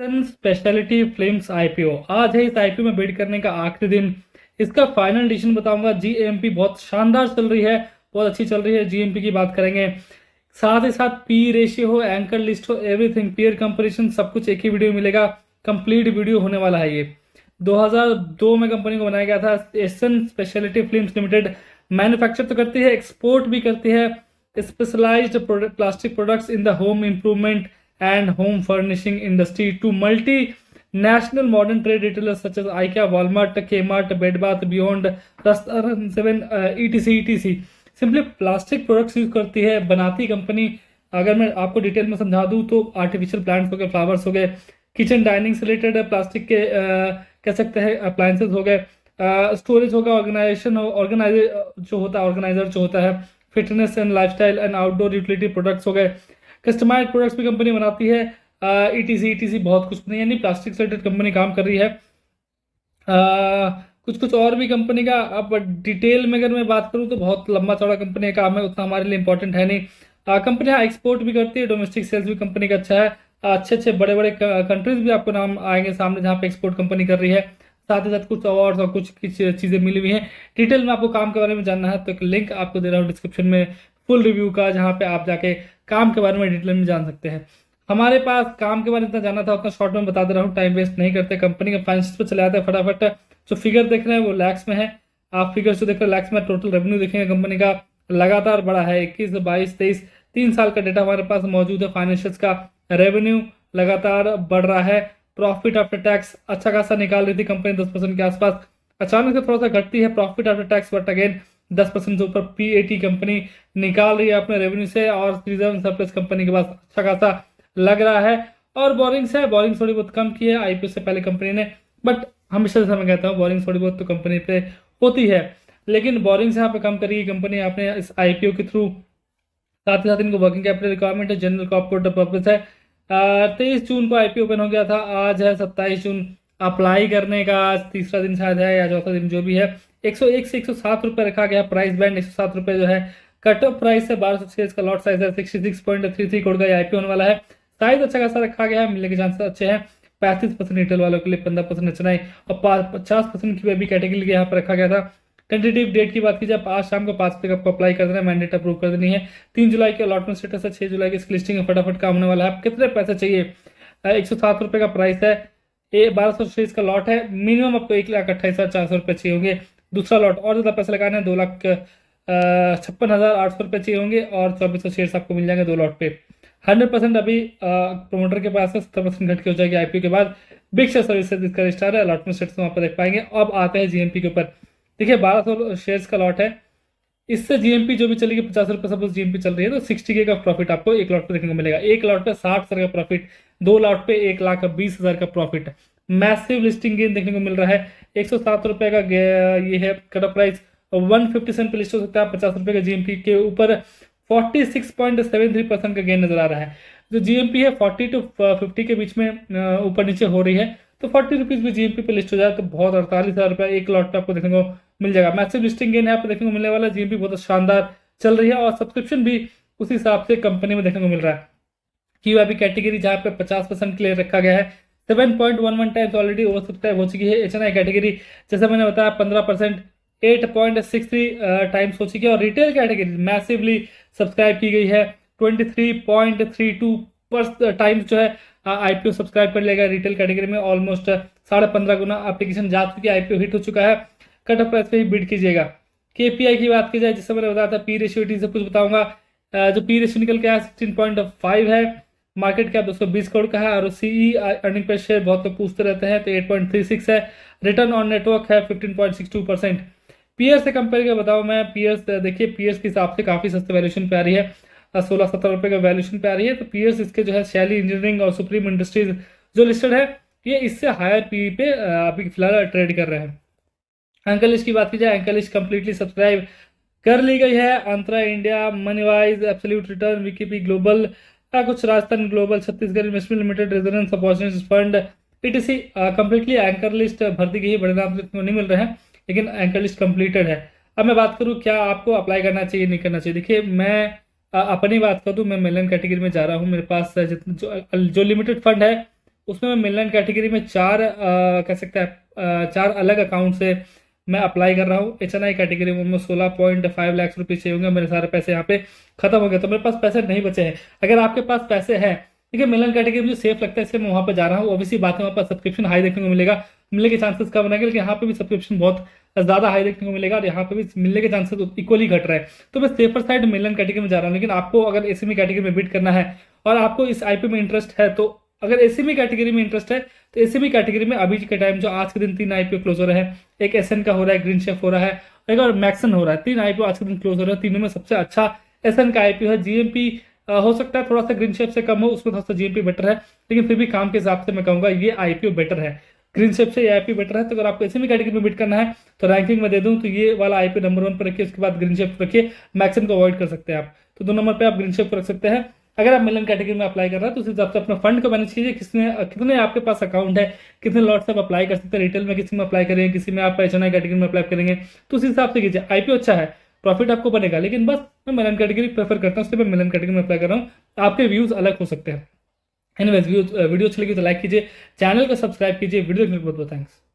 सन speciality films IPO आज है। इस आईपीओ में बिड करने का आखिरी दिन। इसका फाइनल डिसीजन बताऊंगा। जीएमपी बहुत शानदार चल रही है, बहुत अच्छी चल रही है। जीएमपी की बात करेंगे, साथ ही साथ पी रेशियो हो, एंकर लिस्ट हो, एवरीथिंग, पीयर कंपैरिजन, सब कुछ एक ही वीडियो में मिलेगा। कंप्लीट वीडियो होने वाला है ये। 2002 में कंपनी को बनाया गया था। Essen Speciality Films Limited manufacture तो करती है, एक्सपोर्ट भी करती है specialised plastic products in the home improvement and home furnishing industry to multinational modern trade retailers such as IKEA, Walmart, Kmart, Bed Bath Beyond, Restaurant 7, etc. Simply plastic products use करती है, बनाती company. अगर मैं आपको detail में समझा दूं तो आर्टिफिशियल प्लांट्स हो गए, फ्लावर्स हो गए, किचन डाइनिंग से रिलेटेड प्लास्टिक के कह सकते हैं अप्लायंसेज हो गए, स्टोरेज होगा, ऑर्गेनाइजेशन ऑर्गेनाइजर जो होता है, fitness and lifestyle and outdoor utility products हो गए, कस्टमाइज प्रोडक्ट्स भी कंपनी बनाती है, ईटीसी बहुत कुछ नहीं, यानी प्लास्टिक से रिलेटेड कंपनी काम कर रही है। कुछ कुछ और भी कंपनी का अब डिटेल में अगर मैं बात करूं तो बहुत लंबा चौड़ा कंपनी का काम है, उतना हमारे लिए इंपॉर्टेंट है नहीं। कंपनी एक्सपोर्ट भी करती है, डोमेस्टिक सेल्स भी कंपनी का अच्छा है। अच्छे अच्छे बड़े बड़े कंट्रीज भी आपको नाम आएंगे सामने जहाँ पे एक्सपोर्ट कंपनी कर रही है। साथ ही साथ कुछ अवार्ड्स और कुछ चीज़ें मिली हुई हैं। डिटेल में आपको काम के बारे में जानना है तो एक लिंक आपको दे रहा हूँ डिस्क्रिप्शन में फुल रिव्यू का, जहाँ पे आप जाके काम के बारे में डिटेल में जान सकते हैं। हमारे पास काम के बारे में इतना जानना था उतना शॉर्ट में बता दे रहा हूँ, टाइम वेस्ट नहीं करते। कंपनी के फाइनेंस पे चले आते हैं फटाफट। जो फिगर देख रहे हैं वो लैक्स में है। आप फिगर जो देख रहे हैं लैक्स में। टोटल रेवेन्यू देखेंगे कंपनी का लगातार बढ़ा है। 21, 22, 23 3 साल का डेटा हमारे पास मौजूद है। फाइनेंशियल्स का रेवेन्यू लगातार बढ़ रहा है। प्रॉफिट आफ्टर टैक्स अच्छा खासा निकाल रही थी कंपनी, 10% के आसपास। अचानक से थोड़ा सा घटती है profit after tax, but again 10% से ऊपर पीएटी कंपनी निकाल रही है अपने रेवेन्यू से। और रिजर्व सरप्लस कंपनी के पास अच्छा खासा लग रहा है। और बोरिंग्स है, बोरिंग थोड़ी बहुत कम की है आईपीओ से पहले कंपनी ने, बट हमेशा से मैं कहता हूँ बोरिंग थोड़ी बहुत तो कंपनी पे होती है, लेकिन बोरिंग्स यहाँ पे कम करेगी कंपनी अपने इस आईपीओ के थ्रू। साथ ही साथ इनको वर्किंग कैपिटल रिक्वायरमेंट है, जनरल कॉर्पोरेट पर्पस है। 23 जून को आईपीओ ओपन हो गया था, आज है 27 जून। अप्लाई करने का आज तीसरा दिन शायद है या चौथा दिन जो भी है। 101 से 107 रुपये रखा गया प्राइस बैंड। 107 रुपये जो है कट ऑफ प्राइस है। 1200 शेयर्स का लॉट साइज है। 66.33 करोड़ का आईपीओ होने वाला है। साइज अच्छा खासा रखा गया है, मिलने के चांसेस अच्छे हैं। 35% रिटेल वालों के लिए, 15% एचएनआई और 50% की वेबी कैटेगरी के यहाँ पर रखा गया था। टेंटेटिव डेट की बात की जाए, आज शाम को 5 तक आपको अप्लाई कर देना है, मैंडेट अप्रूव कर देनी है। 3 जुलाई के अलॉटमेंट स्टेटस है। 6 जुलाई की इसकी लिस्टिंग है, फटाफट काम होने वाला है। आप कितने पैसे चाहिए? 107 रुपये का प्राइस है। 1200 शेयर्स का लॉट है। मिनिमम आपको 1,28,400 रुपये चाहिए होंगे। दूसरा लॉट और ज़्यादा पैसे लगाने हैं, 2,56,800 रुपये चाहिए होंगे और 2400 शेयर्स आपको मिल जाएंगे 2 लॉट पे। 100% अभी प्रोमोटर के पास है। 70% घट के हो जाएगी आईपीओ के बाद। बिग शेयर सर्विसेज इसका रजिस्टर है, अलॉटमेंट स्टेटस वहाँ पर देख पाएंगे। अब आते हैं जीएमपी के ऊपर। देखिए 1200 शेयर्स का लॉट है। इससे जीएमपी जो भी चलेगी 50 रुपये सपोज जीएमपी चल रही है तो 60K का प्रॉफिट आपको एक लॉट पे देखने को मिलेगा। एक लॉट पे 60,000 का प्रॉफिट, 2 लॉट पे 1,20,000 का प्रॉफिट। मैसिव लिस्टिंग गेन देखने को मिल रहा है। 107 रुपये का ये है कट ऑफ प्राइस। 150 सेंट पे लिस्ट हो सकता है। 50 रुपये का जीएमपी के ऊपर 46.73% का गेन नजर आ रहा है। जो जीएमपी है 40 to 50 के बीच में ऊपर नीचे हो रही है, तो 40 रुपीज में जीएमपी पे लिस्ट हो जाए तो बहुत 48,000 रुपये एक लॉट पे आपको देखने को मिल जाएगा। मैसिव लिस्टिंग गेन यहाँ पे देखने को मिलने वाला है। जीएमपी बहुत शानदार चल रही है और सब्सक्रिप्शन भी उसी हिसाब से कंपनी में देखने को मिल रहा है। क्यूआईबी कैटेगरी जहाँ पे 50% के लिए रखा गया है, 7.11 टाइम्स ऑलरेडी ओवर सब्सक्राइब हो चुकी है। एचएनआई कैटेगरी जैसे मैंने बताया 15%, 8.63 टाइम्स हो चुकी है। और रिटेल कैटेगरी मैसिवली सब्सक्राइब की गई है। 23.32 टाइम्स जो है आईपीओ सब्सक्राइब कर लेगा रिटेल कैटेगरी में। ऑलमोस्ट 15.5 गुना एप्लीकेशन जा चुकी है, आईपीओ हिट हो चुका है। कट ऑफ प्राइस पे ही बिड कीजिएगा। केपीआई की बात की जाए, जैसे मैंने बताया था पी रेशियो से कुछ बताऊंगा। जो पी रेशियो निकल के आया 16.5 है। मार्केट कैप 220 करोड़ का है। और सीई अर्निंग पर शेयर बहुत लोग पूछते रहते हैं तो 8.36 है। रिटर्न ऑन नेटवर्क है 15.62%। पीएस से कंपेयर कर बताऊं मैं, पीएस देखिए पीएस के हिसाब से काफी सस्ते वैल्यूएशन पे आ रही है। 16-17 रुपए का वैल्यूएशन पे आ रही है। तो पीएस इसके जो है शैली इंजीनियरिंग और सुप्रीम इंडस्ट्रीज जो लिस्टेड है, ये इससे हायर पी पे अभी फिलहाल ट्रेड कर रहे हैं। एंकर लिस्ट की बात की जाए, एंकर लिस्ट कंप्लीटली सब्सक्राइब कर ली गई है। अंतरा इंडिया, मनीवाइज, एब्सोल्यूट रिटर्न, विकीपी ग्लोबल, कुछ Rajasthan global, Chhattisgarh investment limited, resonance opportunities fund, etc completely anchor list भर दी गई है। बड़े नाम तो नहीं मिल रहे हैं लेकिन एंकर लिस्ट कंप्लीटेड है। अब मैं बात करूं क्या आपको अप्लाई करना चाहिए नहीं करना चाहिए। देखिए मैं अपनी बात कर दूं, मैं मिलियन कैटेगरी में जा रहा हूं। मेरे पास जो लिमिटेड फंड है उसमें मैं मिलन कैटेगरी में चार कह सकते हैं चार अलग अकाउंट से मैं अप्लाई कर रहा हूँ। HNI कैटेगरी में 16.5 लाख रुपये चाहिए होंगे, मेरे सारे पैसे यहाँ पे खत्म हो गए, तो मेरे पास पैसे नहीं बचे हैं। अगर आपके पास पैसे हैं, ठीक है, मिलन कैटेगरी मुझे सेफ लगता है, इसलिए मैं वहाँ पे जा रहा हूँ। ऑब्वियसली बात है, वहाँ पर सब्सक्रिप्शन हाई देखने को मिलेगा, मिलने के चांसेस कम रहेंगे, लेकिन यहाँ पे भी सब्सक्रिप्शन बहुत ज़्यादा हाई देखने को मिलेगा और यहाँ पे भी मिलने के चांसेस इक्वली घट रहे हैं। तो मैं सेफर साइड मिलन कैटेगरी में जा रहा हूँ। लेकिन आपको अगर एसएमई कैटेगरी में बिड करना है और आपको इस आईपीओ में इंटरेस्ट है, तो अगर एसएमई कैटेगरी में इंटरेस्ट है तो एसएमई कैटेगरी में अभी के टाइम जो आज के दिन 3 आईपीओ क्लोज हो रहे हैं, एक एसएन का हो रहा है, ग्रीन शेफ हो रहा है, एक और मैक्सन हो रहा है। 3 आईपीओ आज के दिन क्लोज हो रहा है। तीनों में सबसे अच्छा एसएन का आईपीओ है। जीएमपी हो सकता है थोड़ा सा ग्रीन शेप से कम हो, उसमें थोड़ा सा जीएमपी बेटर है, लेकिन फिर भी काम के हिसाब से मैं कहूंगा ये आईपीओ बेटर है, ग्रीन शेप से ये आईपीओ बेटर है। तो अगर आपको एसएमई कैटेगरी में बिड करना है तो रैंकिंग में दे दूं तो ये वाला आईपीओ नंबर 1 पर रखिए, उसके बाद ग्रीन शेप रखिए, मैक्सन को अवॉइड कर सकते हैं आप, तो 2 नंबर पे आप ग्रीन शेप को रख सकते हैं। अगर आप मिलन कैटेगरी में अप्लाई कर रहे हैं तो उस हिसाब से अपने फंड को मैनेज कीजिए, कितने आपके पास अकाउंट है, कितने लॉट से आप अप्लाई कर सकते हैं, रिटेल में किसी में अप्लाई करेंगे, किसी में आप HNI कैटेगरी में अप्लाई करेंगे, तो उस हिसाब से कीजिए। आईपीओ अच्छा है, प्रॉफिट आपको बनेगा, लेकिन बस मैं मिलन कैटेगरी प्रेफर करता हूँ, इसलिए मैं मिलन कैटेगरी में अप्लाई कर रहा हूँ। आपके व्यूज अलग हो सकते हैं। एनीवेज, वीडियो अच्छी लगी तो लाइक कीजिए, चैनल को सब्सक्राइब कीजिए। वीडियो देखने के लिए बहुत बहुत थैंक्स।